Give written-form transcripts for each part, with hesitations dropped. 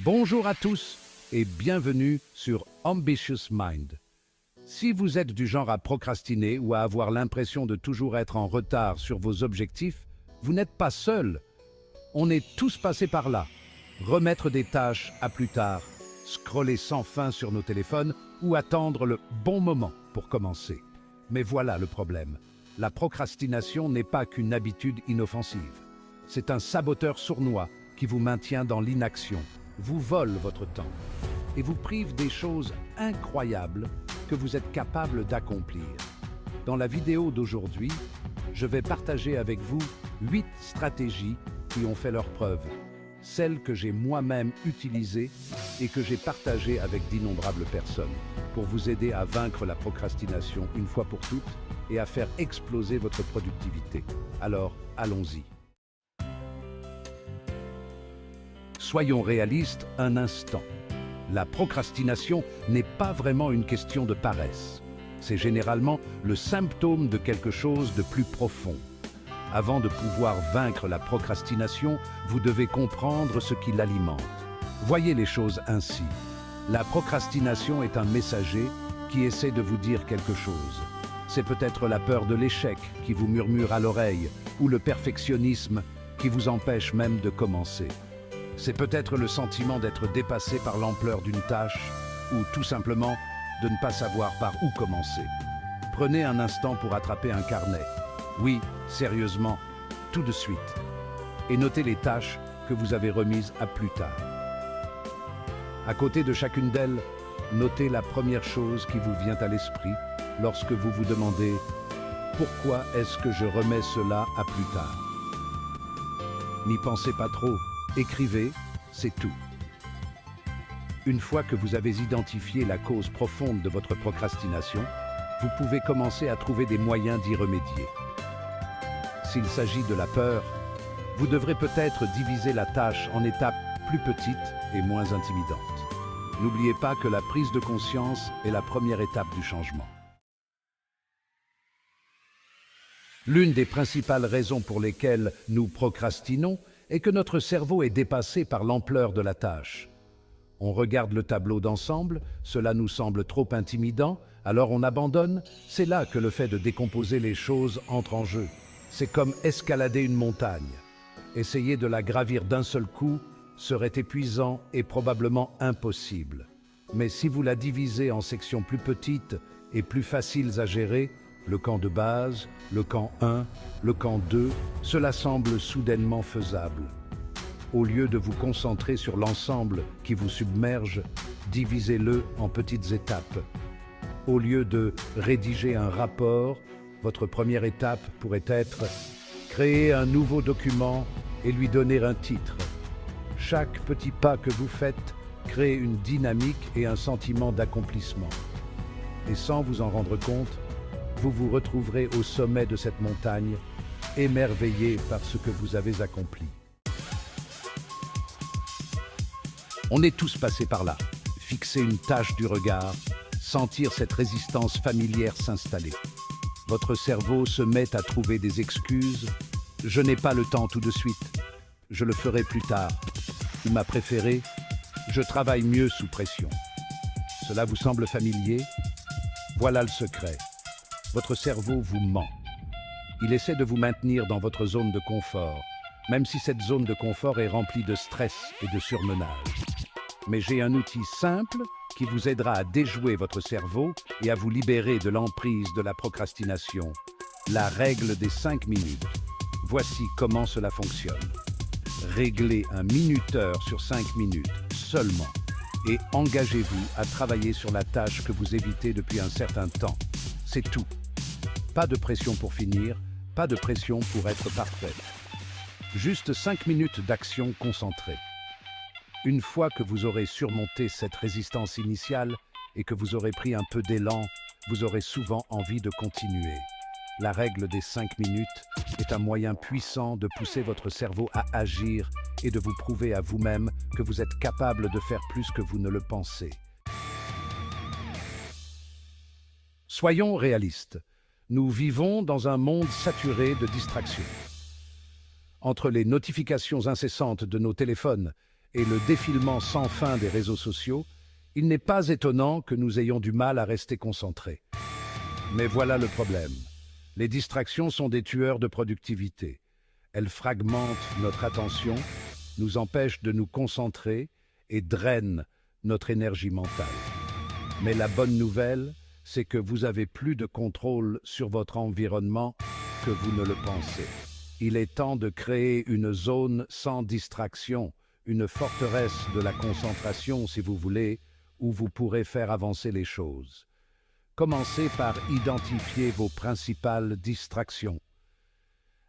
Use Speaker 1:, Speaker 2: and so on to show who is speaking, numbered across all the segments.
Speaker 1: Bonjour à tous et bienvenue sur Ambitious Mind. Si vous êtes du genre à procrastiner ou à avoir l'impression de toujours être en retard sur vos objectifs, vous n'êtes pas seul. On est tous passés par là. Remettre des tâches à plus tard, scroller sans fin sur nos téléphones ou attendre le bon moment pour commencer. Mais voilà le problème. La procrastination n'est pas qu'une habitude inoffensive. C'est un saboteur sournois qui vous maintient dans l'inaction, vous vole votre temps et vous prive des choses incroyables que vous êtes capable d'accomplir. Dans la vidéo d'aujourd'hui, je vais partager avec vous 8 stratégies qui ont fait leurs preuves, celles que j'ai moi-même utilisées et que j'ai partagées avec d'innombrables personnes, pour vous aider à vaincre la procrastination une fois pour toutes et à faire exploser votre productivité. Alors, allons-y. Soyons réalistes un instant. La procrastination n'est pas vraiment une question de paresse. C'est généralement le symptôme de quelque chose de plus profond. Avant de pouvoir vaincre la procrastination, vous devez comprendre ce qui l'alimente. Voyez les choses ainsi. La procrastination est un messager qui essaie de vous dire quelque chose. C'est peut-être la peur de l'échec qui vous murmure à l'oreille ou le perfectionnisme qui vous empêche même de commencer. C'est peut-être le sentiment d'être dépassé par l'ampleur d'une tâche ou tout simplement de ne pas savoir par où commencer. Prenez un instant pour attraper un carnet. Oui, sérieusement, tout de suite. Et notez les tâches que vous avez remises à plus tard. À côté de chacune d'elles, notez la première chose qui vous vient à l'esprit lorsque vous vous demandez « Pourquoi est-ce que je remets cela à plus tard ?» N'y pensez pas trop. Écrivez, c'est tout. Une fois que vous avez identifié la cause profonde de votre procrastination, vous pouvez commencer à trouver des moyens d'y remédier. S'il s'agit de la peur, vous devrez peut-être diviser la tâche en étapes plus petites et moins intimidantes. N'oubliez pas que la prise de conscience est la première étape du changement. L'une des principales raisons pour lesquelles nous procrastinons est que notre cerveau est dépassé par l'ampleur de la tâche. On regarde le tableau d'ensemble, cela nous semble trop intimidant, alors on abandonne. C'est là que le fait de décomposer les choses entre en jeu. C'est comme escalader une montagne. Essayer de la gravir d'un seul coup serait épuisant et probablement impossible. Mais si vous la divisez en sections plus petites et plus faciles à gérer, le camp de base, le camp 1, le camp 2, cela semble soudainement faisable. Au lieu de vous concentrer sur l'ensemble qui vous submerge, divisez-le en petites étapes. Au lieu de rédiger un rapport, votre première étape pourrait être créer un nouveau document et lui donner un titre. Chaque petit pas que vous faites crée une dynamique et un sentiment d'accomplissement. Et sans vous en rendre compte, vous vous retrouverez au sommet de cette montagne, émerveillé par ce que vous avez accompli. On est tous passés par là. Fixer une tâche du regard, sentir cette résistance familière s'installer. Votre cerveau se met à trouver des excuses. « Je n'ai pas le temps tout de suite. Je le ferai plus tard. » Ou ma préférée, « Je travaille mieux sous pression. » Cela vous semble familier? Voilà le secret. Votre cerveau vous ment. Il essaie de vous maintenir dans votre zone de confort, même si cette zone de confort est remplie de stress et de surmenage. Mais j'ai un outil simple qui vous aidera à déjouer votre cerveau et à vous libérer de l'emprise de la procrastination. La règle des 5 minutes. Voici comment cela fonctionne. Réglez un minuteur sur 5 minutes seulement et engagez-vous à travailler sur la tâche que vous évitez depuis un certain temps. C'est tout. Pas de pression pour finir, pas de pression pour être parfaite. Juste 5 minutes d'action concentrée. Une fois que vous aurez surmonté cette résistance initiale et que vous aurez pris un peu d'élan, vous aurez souvent envie de continuer. La règle des 5 minutes est un moyen puissant de pousser votre cerveau à agir et de vous prouver à vous-même que vous êtes capable de faire plus que vous ne le pensez. Soyons réalistes. Nous vivons dans un monde saturé de distractions. Entre les notifications incessantes de nos téléphones et le défilement sans fin des réseaux sociaux, il n'est pas étonnant que nous ayons du mal à rester concentrés. Mais voilà le problème. Les distractions sont des tueurs de productivité. Elles fragmentent notre attention, nous empêchent de nous concentrer et drainent notre énergie mentale. Mais la bonne nouvelle, c'est que vous avez plus de contrôle sur votre environnement que vous ne le pensez. Il est temps de créer une zone sans distraction, une forteresse de la concentration, si vous voulez, où vous pourrez faire avancer les choses. Commencez par identifier vos principales distractions.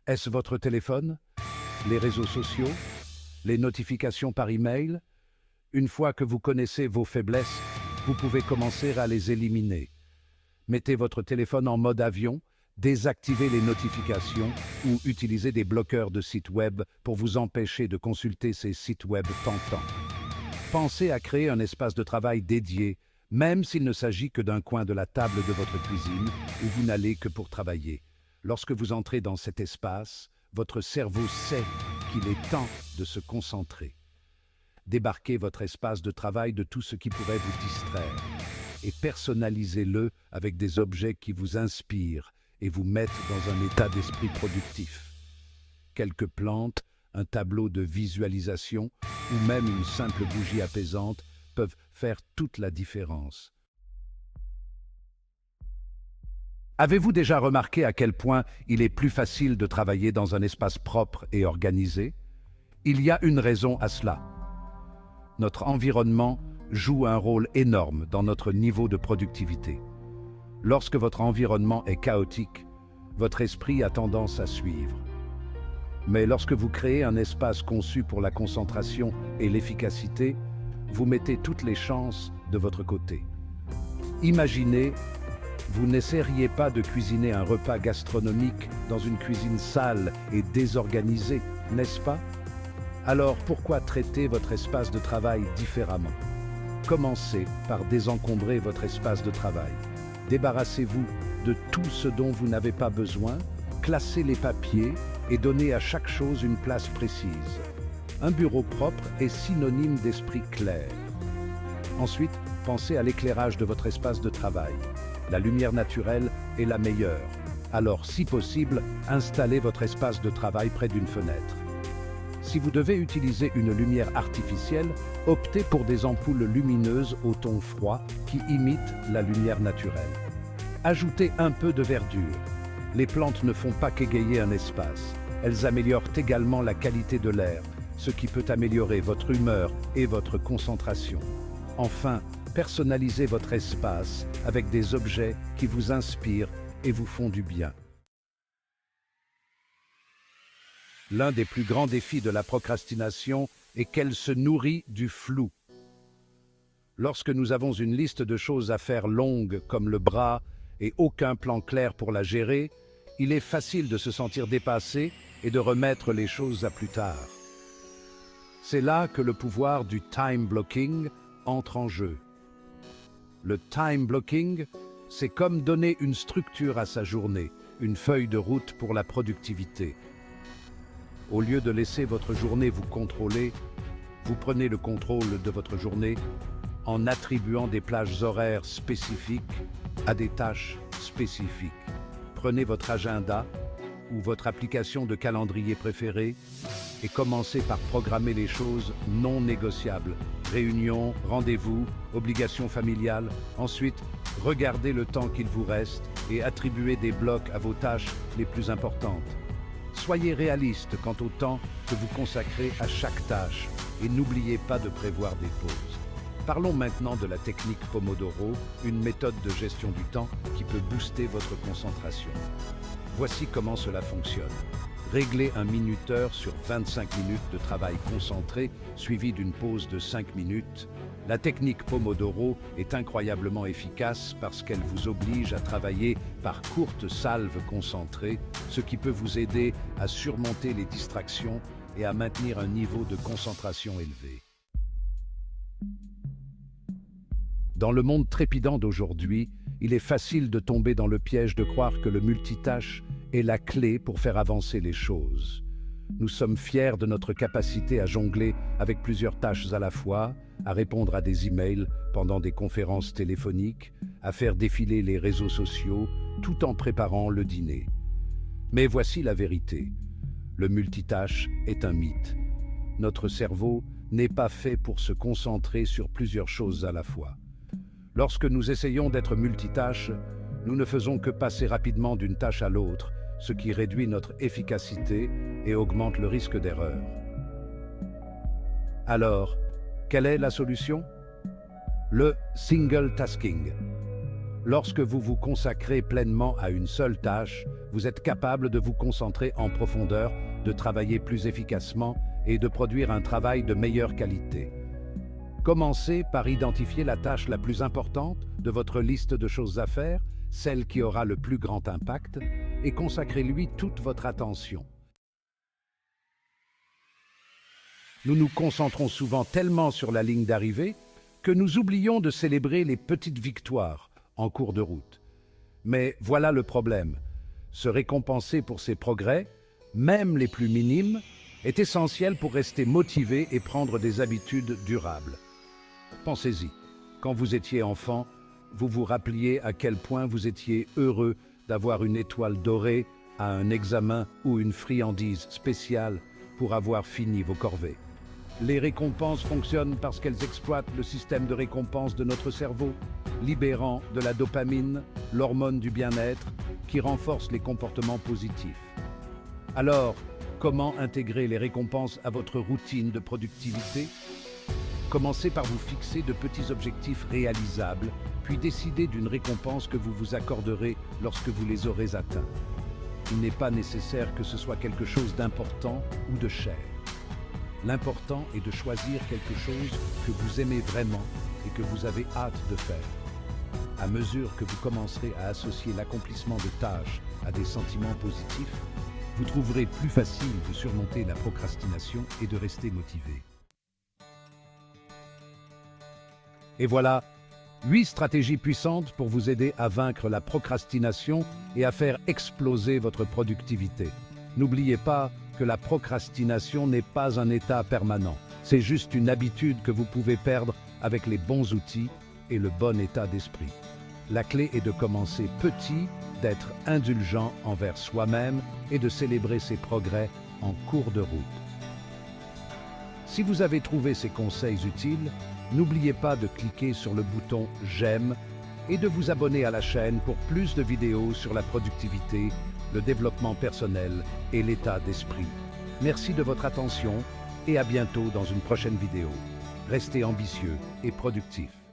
Speaker 1: Est-ce votre téléphone, les réseaux sociaux, les notifications par email? Une fois que vous connaissez vos faiblesses, vous pouvez commencer à les éliminer. Mettez votre téléphone en mode avion, désactivez les notifications ou utilisez des bloqueurs de sites web pour vous empêcher de consulter ces sites web tentants. Pensez à créer un espace de travail dédié, même s'il ne s'agit que d'un coin de la table de votre cuisine où vous n'allez que pour travailler. Lorsque vous entrez dans cet espace, votre cerveau sait qu'il est temps de se concentrer. Débarquez votre espace de travail de tout ce qui pourrait vous distraire et personnalisez-le avec des objets qui vous inspirent et vous mettent dans un état d'esprit productif. Quelques plantes, un tableau de visualisation ou même une simple bougie apaisante peuvent faire toute la différence. Avez-vous déjà remarqué à quel point il est plus facile de travailler dans un espace propre et organisé? Il y a une raison à cela. Notre environnement joue un rôle énorme dans notre niveau de productivité. Lorsque votre environnement est chaotique, votre esprit a tendance à suivre. Mais lorsque vous créez un espace conçu pour la concentration et l'efficacité, vous mettez toutes les chances de votre côté. Imaginez, vous n'essaieriez pas de cuisiner un repas gastronomique dans une cuisine sale et désorganisée, n'est-ce pas? Alors pourquoi traiter votre espace de travail différemment? Commencez par désencombrer votre espace de travail. Débarrassez-vous de tout ce dont vous n'avez pas besoin, classez les papiers et donnez à chaque chose une place précise. Un bureau propre est synonyme d'esprit clair. Ensuite, pensez à l'éclairage de votre espace de travail. La lumière naturelle est la meilleure. Alors, si possible, installez votre espace de travail près d'une fenêtre. Si vous devez utiliser une lumière artificielle, optez pour des ampoules lumineuses au ton froid qui imitent la lumière naturelle. Ajoutez un peu de verdure. Les plantes ne font pas qu'égayer un espace. Elles améliorent également la qualité de l'air, ce qui peut améliorer votre humeur et votre concentration. Enfin, personnalisez votre espace avec des objets qui vous inspirent et vous font du bien. L'un des plus grands défis de la procrastination est qu'elle se nourrit du flou. Lorsque nous avons une liste de choses à faire longue comme le bras et aucun plan clair pour la gérer, il est facile de se sentir dépassé et de remettre les choses à plus tard. C'est là que le pouvoir du time blocking entre en jeu. Le time blocking, c'est comme donner une structure à sa journée, une feuille de route pour la productivité. Au lieu de laisser votre journée vous contrôler, vous prenez le contrôle de votre journée en attribuant des plages horaires spécifiques à des tâches spécifiques. Prenez votre agenda ou votre application de calendrier préférée et commencez par programmer les choses non négociables. Réunions, rendez-vous, obligations familiales. Ensuite, regardez le temps qu'il vous reste et attribuez des blocs à vos tâches les plus importantes. Soyez réaliste quant au temps que vous consacrez à chaque tâche et n'oubliez pas de prévoir des pauses. Parlons maintenant de la technique Pomodoro, une méthode de gestion du temps qui peut booster votre concentration. Voici comment cela fonctionne. Réglez un minuteur sur 25 minutes de travail concentré, suivi d'une pause de 5 minutes. La technique Pomodoro est incroyablement efficace parce qu'elle vous oblige à travailler par courtes salves concentrées, ce qui peut vous aider à surmonter les distractions et à maintenir un niveau de concentration élevé. Dans le monde trépidant d'aujourd'hui, il est facile de tomber dans le piège de croire que le multitâche est la clé pour faire avancer les choses. Nous sommes fiers de notre capacité à jongler avec plusieurs tâches à la fois, à répondre à des emails pendant des conférences téléphoniques, à faire défiler les réseaux sociaux, tout en préparant le dîner. Mais voici la vérité. Le multitâche est un mythe. Notre cerveau n'est pas fait pour se concentrer sur plusieurs choses à la fois. Lorsque nous essayons d'être multitâches, nous ne faisons que passer rapidement d'une tâche à l'autre, ce qui réduit notre efficacité et augmente le risque d'erreur. Alors, quelle est la solution? Le single tasking. Lorsque vous vous consacrez pleinement à une seule tâche, vous êtes capable de vous concentrer en profondeur, de travailler plus efficacement et de produire un travail de meilleure qualité. Commencez par identifier la tâche la plus importante de votre liste de choses à faire, celle qui aura le plus grand impact, et consacrez-lui toute votre attention. Nous nous concentrons souvent tellement sur la ligne d'arrivée que nous oublions de célébrer les petites victoires en cours de route. Mais voilà le problème. Se récompenser pour ses progrès, même les plus minimes, est essentiel pour rester motivé et prendre des habitudes durables. Pensez-y, quand vous étiez enfant, vous vous rappeliez à quel point vous étiez heureux d'avoir une étoile dorée à un examen ou une friandise spéciale pour avoir fini vos corvées. Les récompenses fonctionnent parce qu'elles exploitent le système de récompense de notre cerveau, libérant de la dopamine, l'hormone du bien-être, qui renforce les comportements positifs. Alors, comment intégrer les récompenses à votre routine de productivité? Commencez par vous fixer de petits objectifs réalisables, puis décidez d'une récompense que vous vous accorderez lorsque vous les aurez atteints. Il n'est pas nécessaire que ce soit quelque chose d'important ou de cher. L'important est de choisir quelque chose que vous aimez vraiment et que vous avez hâte de faire. À mesure que vous commencerez à associer l'accomplissement de tâches à des sentiments positifs, vous trouverez plus facile de surmonter la procrastination et de rester motivé. Et voilà, 8 stratégies puissantes pour vous aider à vaincre la procrastination et à faire exploser votre productivité. N'oubliez pas que la procrastination n'est pas un état permanent. C'est juste une habitude que vous pouvez perdre avec les bons outils et le bon état d'esprit. La clé est de commencer petit, d'être indulgent envers soi-même et de célébrer ses progrès en cours de route. Si vous avez trouvé ces conseils utiles, n'oubliez pas de cliquer sur le bouton « J'aime » et de vous abonner à la chaîne pour plus de vidéos sur la productivité, le développement personnel et l'état d'esprit. Merci de votre attention et à bientôt dans une prochaine vidéo. Restez ambitieux et productifs.